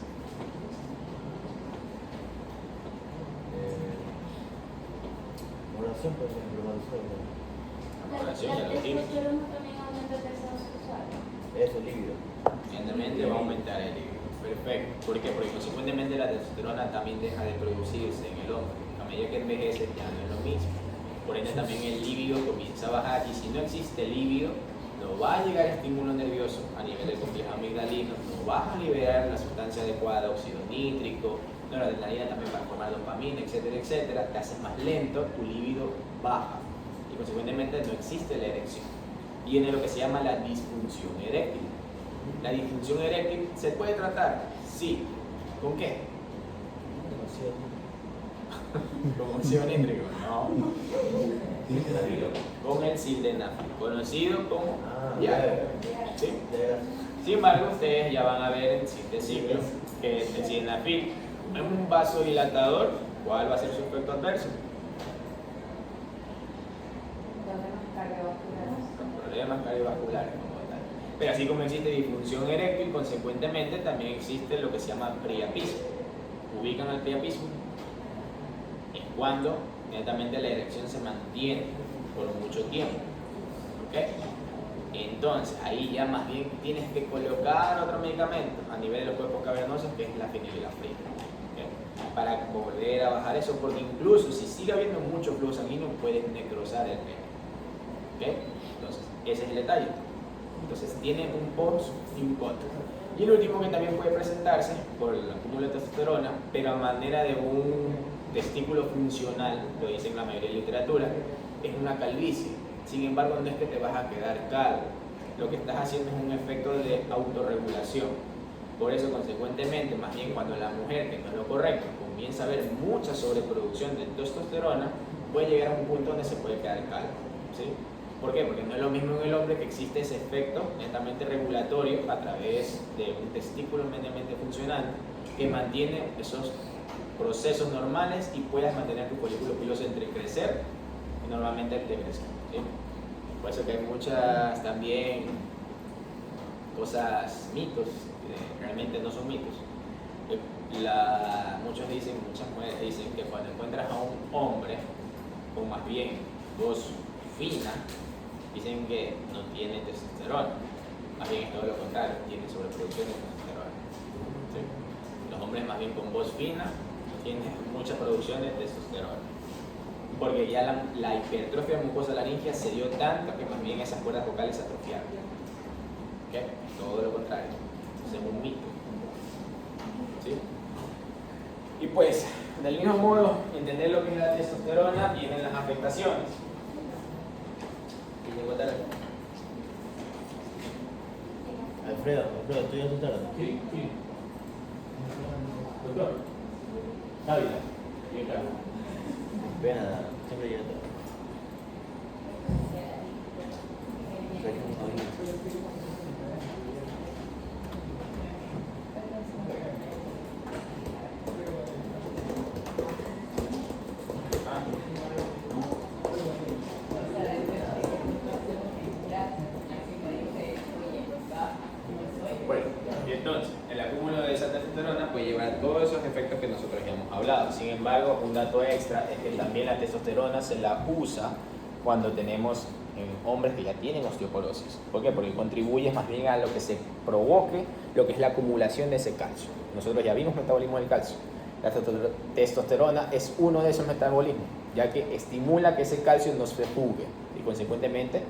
Oración, por ejemplo, La población ya lo tiene. también aumenta el deseo sexual. Eso, líquido. Evidentemente va a aumentar el líbido. Perfecto. ¿Por qué? Porque consecuentemente la testosterona también deja de producirse en el hombre. A medida que envejece ya no es lo mismo. Por ende también el líbido comienza a bajar y si no existe líbido, no va a llegar estímulo nervioso a nivel del complejo amigdalino, no vas a liberar la sustancia adecuada, óxido nítrico, noradrenalina también para formar dopamina, etcétera, etcétera. Te haces más lento, tu líbido baja y consecuentemente no existe la erección. Viene lo que se llama la disfunción eréctil. La disfunción eréctil se puede tratar, sí. ¿Con qué? Con óxido nítrico, no. Con el sildenafil, conocido como Viagra. ¿Sí? Sin embargo, ustedes ya van a ver en el siguiente ciclo que el sildenafil es un vasodilatador. ¿Cuál va a ser su efecto adverso? Los problemas cardiovasculares como tal. Pero así como existe disfunción eréctil, consecuentemente también existe lo que se llama priapismo. ¿Ubican el priapismo? Es cuando netamente la erección se mantiene por mucho tiempo. ¿Ok? Entonces, ahí ya más bien tienes que colocar otro medicamento a nivel de los cuerpos cavernosos, que es la fenilgloxina, ¿okay? Para volver a bajar eso, porque incluso si sigue habiendo mucho flujo sanguíneo, puedes necrosar el pene. ¿Okay? Entonces, ese es el detalle. Entonces, tiene un pros y un contra. Y el último que también puede presentarse por el acúmulo de testosterona, pero a manera de un testículo funcional, lo dicen la mayoría de literatura, es una calvicie. Sin embargo, no es que te vas a quedar calvo. Lo que estás haciendo es un efecto de autorregulación. Por eso, consecuentemente, más bien cuando la mujer, que no es lo correcto, comienza a ver mucha sobreproducción de testosterona, puede llegar a un punto donde se puede quedar calvo. ¿Sí? ¿Por qué? Porque no es lo mismo en el hombre, que existe ese efecto netamente regulatorio a través de un testículo medianamente funcionante que mantiene esos procesos normales y puedas mantener tu folículo piloso entre crecer y normalmente decrecer. ¿Sí? Por eso que hay muchas también cosas, mitos, que realmente no son mitos. Muchos dicen, muchas mujeres dicen que cuando encuentras a un hombre con más bien voz fina, dicen que no tiene testosterona. Más bien es todo lo contrario, tiene sobreproducción de testosterona. ¿Sí? Los hombres más bien con voz fina tienen mucha producción de testosterona. Porque ya la hipertrofia mucosa laringea se dio tanto que más bien esas cuerdas vocales se atrofiaron. ¿Okay? Todo lo contrario, es un mito. ¿Sí? Y pues, del mismo modo, entender lo que es la testosterona, vienen las afectaciones. ¿Y llegó tarde? Alfredo, ¿tú ya estás tarde? Sí, sí. Doctor. Dávila. Bien acá. Pena, siempre llega tarde. Bueno, y entonces, el acúmulo de esa testosterona puede llevar a todos esos efectos que nosotros ya hemos hablado. Sin embargo, un dato extra es que también la testosterona se la usa cuando tenemos hombres que ya tienen osteoporosis. ¿Por qué? Porque contribuye más bien a lo que se provoque lo que es la acumulación de ese calcio. Nosotros ya vimos metabolismo del calcio. La testosterona es uno de esos metabolismos, ya que estimula que ese calcio no se fugue y consecuentemente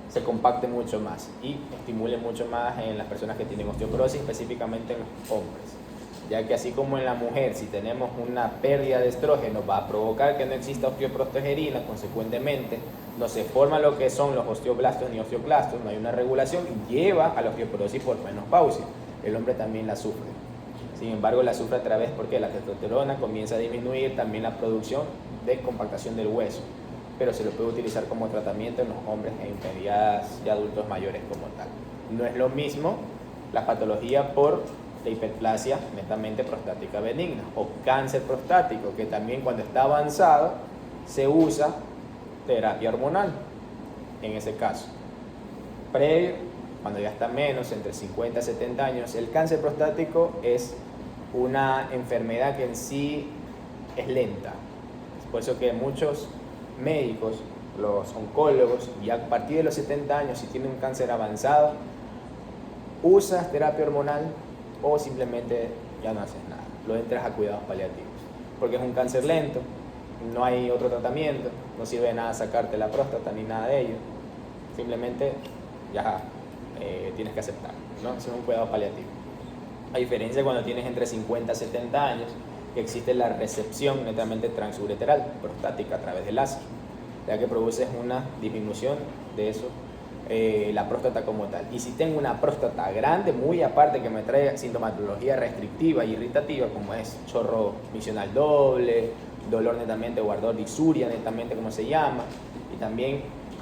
se compacte mucho más y estimule mucho más en las personas que tienen osteoporosis, específicamente en los hombres, ya que así como en la mujer, si tenemos una pérdida de estrógeno, va a provocar que no exista osteoprogesterina, consecuentemente no se forman lo que son los osteoblastos ni osteoclastos, no hay una regulación y lleva a la osteoporosis por menopausia. El hombre también la sufre. Sin embargo, la sufre a través porque la testosterona comienza a disminuir también la producción de compactación del hueso, pero se lo puede utilizar como tratamiento en los hombres en medidas de adultos mayores como tal. No es lo mismo la patología por la hiperplasia netamente prostática benigna o cáncer prostático, que también cuando está avanzado se usa terapia hormonal en ese caso. Previo, cuando ya está menos, entre 50 y 70 años, el cáncer prostático es una enfermedad que en sí es lenta. Es por eso que muchos médicos, los oncólogos, ya a partir de los 70 años, si tienen un cáncer avanzado, usas terapia hormonal o simplemente ya no haces nada, lo entras a cuidados paliativos, porque es un cáncer lento, no hay otro tratamiento, no sirve de nada sacarte la próstata ni nada de ello, simplemente ya tienes que aceptar, ¿no? Es un cuidado paliativo. A diferencia cuando tienes entre 50 y 70 años, que existe la recepción netamente transureteral, prostática a través del láser, ya que produces una disminución de eso, la próstata como tal. Y si tengo una próstata grande, muy aparte que me trae sintomatología restrictiva y irritativa, como es chorro misional doble, dolor netamente o ardor, disuria netamente como se llama, y también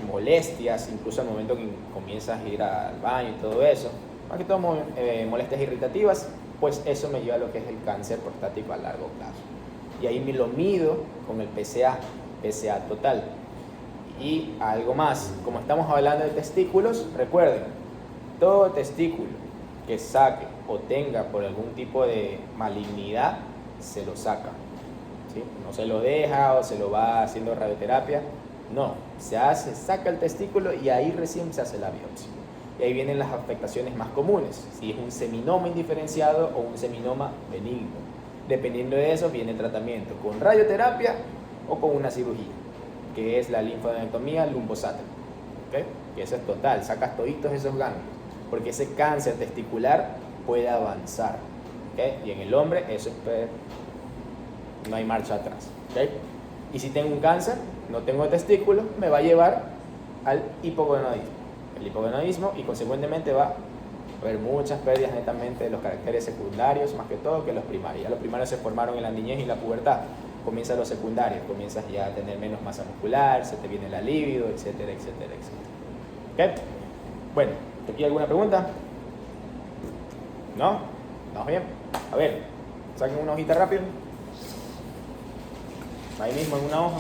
molestias, incluso al momento que comienzas a ir al baño y todo eso, más que todo molestias irritativas, pues eso me lleva a lo que es el cáncer prostático a largo plazo. Y ahí me lo mido con el PSA total. Y algo más, como estamos hablando de testículos, recuerden, todo testículo que saque o tenga por algún tipo de malignidad, se lo saca, ¿sí? No se lo deja o se lo va haciendo radioterapia, no, saca el testículo y ahí recién se hace la biopsia. Y ahí vienen las afectaciones más comunes, si es un seminoma indiferenciado o un seminoma benigno. Dependiendo de eso viene el tratamiento, con radioterapia o con una cirugía, que es la linfadenectomía lumbosátrica, ¿okay? Que eso es total, sacas toditos esos ganglios, porque ese cáncer testicular puede avanzar, ¿okay? Y en el hombre eso es no hay marcha atrás, ¿okay? Y si tengo un cáncer, no tengo testículos, me va a llevar al hipogonadismo. El hipogonadismo, y consecuentemente va a haber muchas pérdidas netamente de los caracteres secundarios, más que todo que los primarios. Ya los primarios se formaron en la niñez y la pubertad. Comienzan los secundarios, comienzas ya a tener menos masa muscular, se te viene la libido, etcétera, etcétera, etcétera. ¿Ok? Bueno, ¿aquí alguna pregunta? ¿No? ¿Estamos bien? A ver, saquen una hojita rápido. Ahí mismo en una hoja.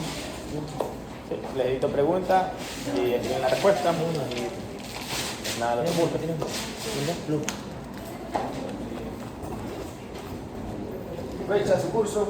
Sí, les edito pregunta y escriben la respuesta. Nada, lo que fecha de su curso.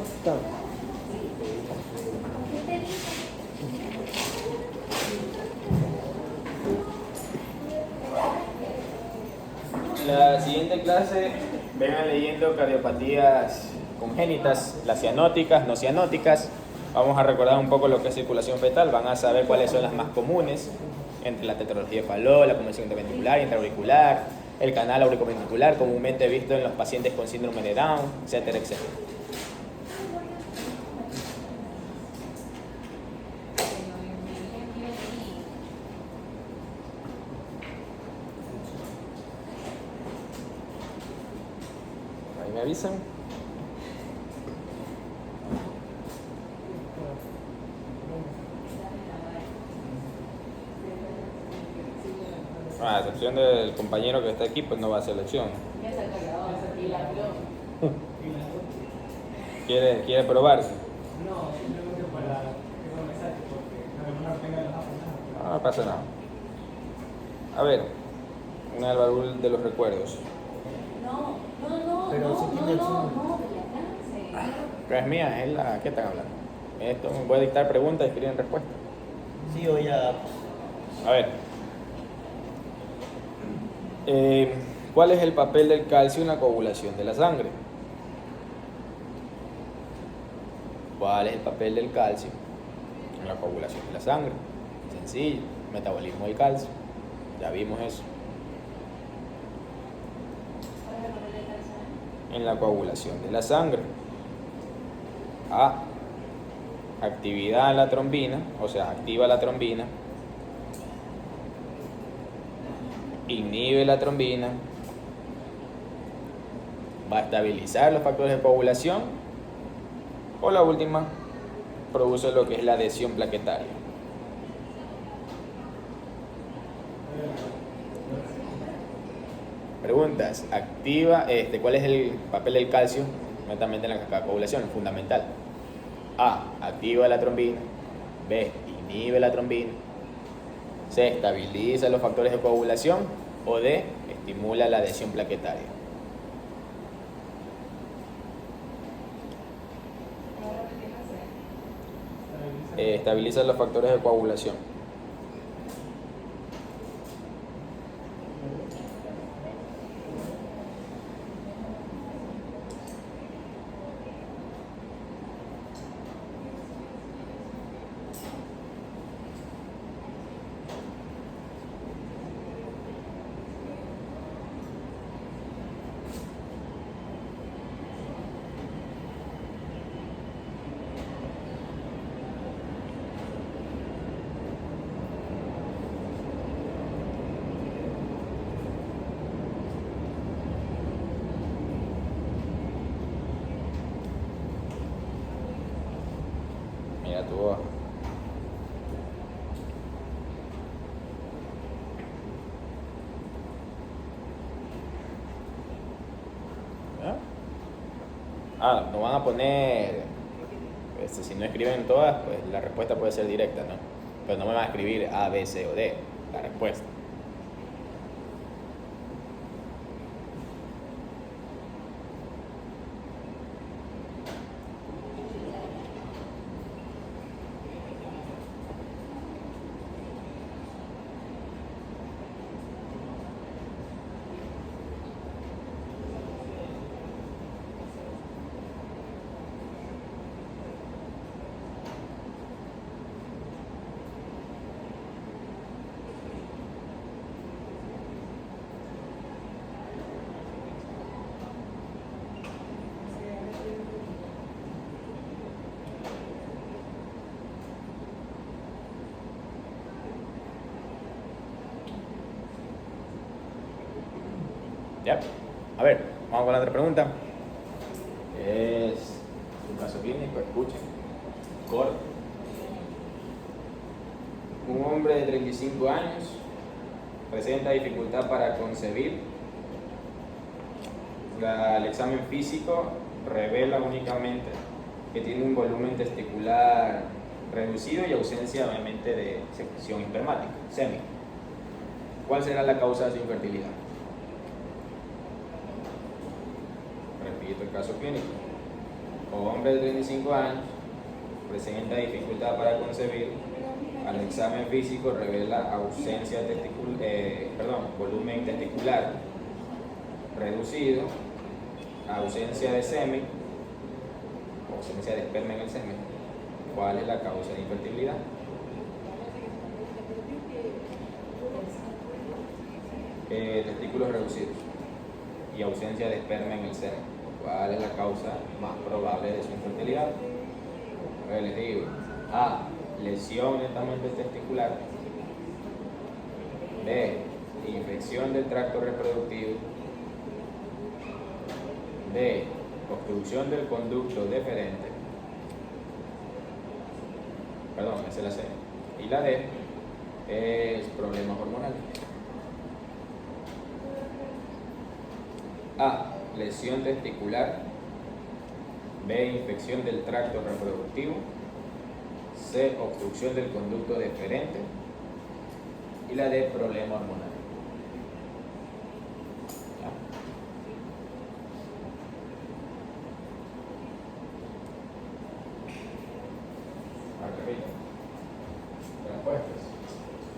La siguiente clase vengan leyendo cardiopatías congénitas, las cianóticas, no cianóticas. Vamos a recordar un poco lo que es circulación fetal, van a saber cuáles son las más comunes, entre la tetralogía de Fallot, la conversión interventricular, intraauricular, el canal auriculoventricular, comúnmente visto en los pacientes con síndrome de Down, etcétera, etcétera. Ahí me avisan. A excepción del compañero que está aquí, pues no va a hacer lección. Ya se acabó, y la flor. ¿Quiere probarse? No, simplemente para que no me saque, porque no tenga los apuntados. No pasa nada. A ver, un álbum de los recuerdos. No, Pero si tiene el no, signo. de la clase. No es mía, es la que están hablando. Esto me voy a dictar preguntas y escriben respuestas. Sí, o ya. A ver. ¿Cuál es el papel del calcio en la coagulación de la sangre? ¿Cuál es el papel del calcio en la coagulación de la sangre? Sencillo, metabolismo del calcio. Ya vimos eso. En la coagulación de la sangre. A. Actividad en la trombina, o sea, activa la trombina. Inhibe la trombina, va a estabilizar los factores de coagulación, o la última, produce lo que es la adhesión plaquetaria. Preguntas, activa, ¿cuál es el papel del calcio netamente en la coagulación? Fundamental. A, activa la trombina. B, inhibe la trombina. C, estabiliza los factores de coagulación, o D, estimula la adhesión plaquetaria. Estabiliza los factores de coagulación. Mira tu voz. ¿Ya? No van a poner, si no escriben todas, pues la respuesta puede ser directa, ¿no? Pero no me van a escribir A, B, C o D, la respuesta. ¿Ya? A ver, vamos con la otra pregunta. Es un caso clínico, escuchen. Corto. Un hombre de 35 años presenta dificultad para concebir. El examen físico revela únicamente que tiene un volumen testicular reducido y ausencia obviamente de secreción espermática, semi. ¿Cuál será la causa de su infertilidad? Repito el caso clínico. Hombre de 35 años presenta dificultad para concebir. Al examen físico revela ausencia volumen testicular reducido, ausencia de semen, ausencia de esperma en el semen. ¿Cuál es la causa de infertilidad? Testículos reducidos y ausencia de esperma en el semen. ¿Cuál es la causa más probable de su infertilidad? A ver, les digo. A. Lesión netamente testicular. B. Infección del tracto reproductivo. D. Obstrucción del conducto deferente. Perdón, esa es la C. Y la D es problemas hormonales. A. Lesión testicular. B. Infección del tracto reproductivo. C. Obstrucción del conducto deferente. Y la D. Problema hormonal. ¿Ya? Repito. Respuestas.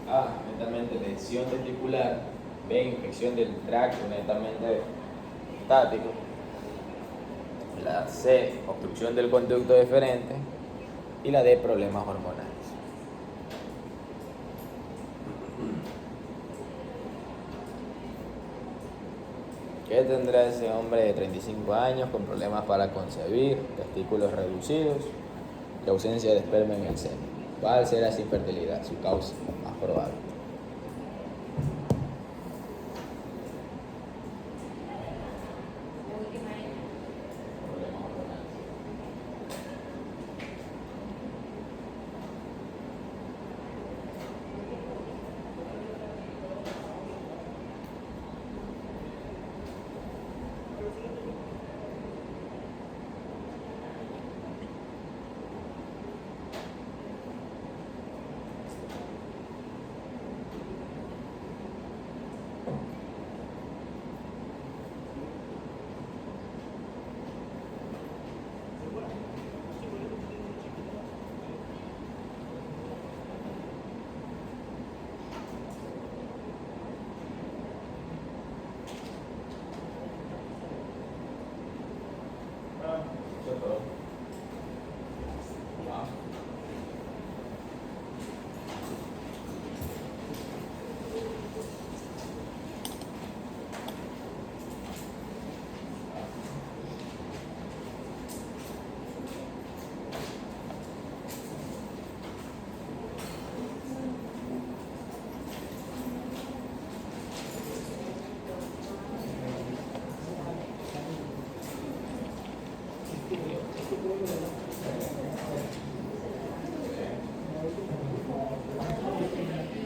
A. Netamente lesión testicular. B. Infección del tracto netamente estático. La C. Obstrucción del conducto deferente. Y la D. Problemas hormonales. ¿Qué tendrá ese hombre de 35 años con problemas para concebir, testículos reducidos y ausencia de esperma en el seno? ¿Cuál será su infertilidad, su causa más probable?